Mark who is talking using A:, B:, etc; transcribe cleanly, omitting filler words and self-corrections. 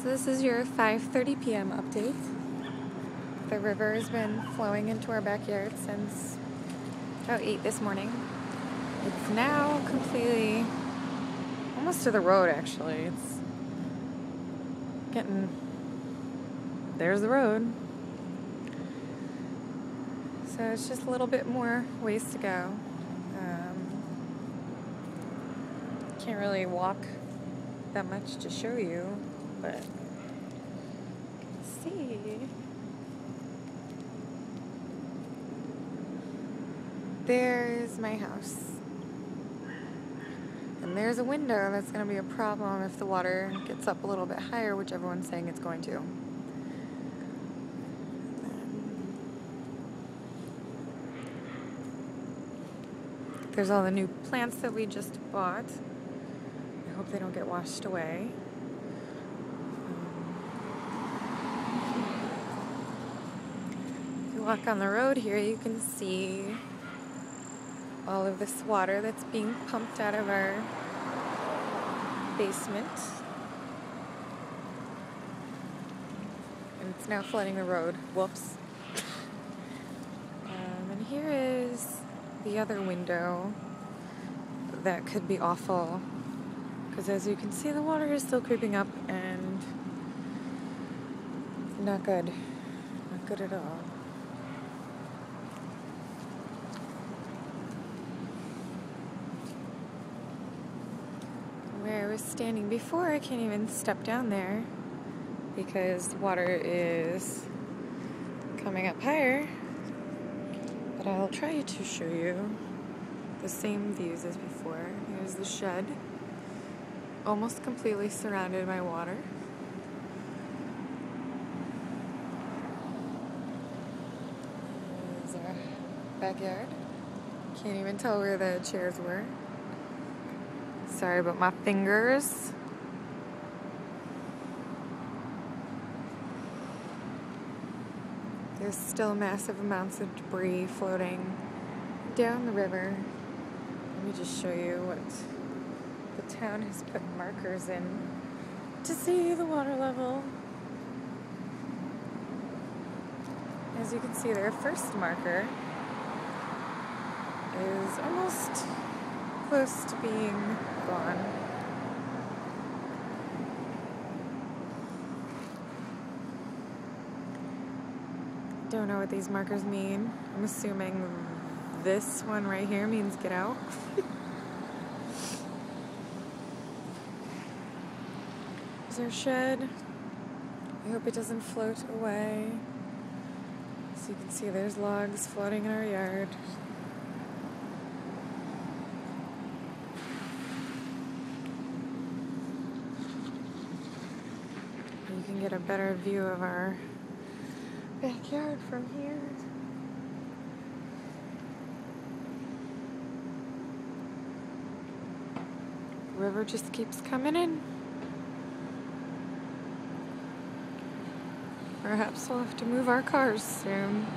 A: So this is your 5:30 p.m. update. The river has been flowing into our backyard since about 8 this morning. It's now completely, almost to the road actually. It's getting, there's the road. So it's just a little bit more ways to go. Can't really walk that much to show you, but let's see. There's my house. And there's a window that's going to be a problem if the water gets up a little bit higher, which everyone's saying it's going to. There's all the new plants that we just bought. I hope they don't get washed away. If you walk on the road here, you can see all of this water that's being pumped out of our basement. And it's now flooding the road. Whoops. And here is the other window that could be awful. Because as you can see, the water is still creeping up and not good. Not good at all. Where I was standing before, I can't even step down there because the water is coming up higher. But I'll try to show you the same views as before. Here's the shed, almost completely surrounded by water. Here's our backyard. Can't even tell where the chairs were. Sorry about my fingers. There's still massive amounts of debris floating down the river. Let me just show you what the town has put markers in to see the water level. As you can see, their first marker is almost close to being gone. Don't know what these markers mean. I'm assuming this one right here means get out. There's our shed. I hope it doesn't float away. So you can see there's logs floating in our yard. You can get a better view of our backyard from here. The river just keeps coming in. Perhaps we'll have to move our cars soon.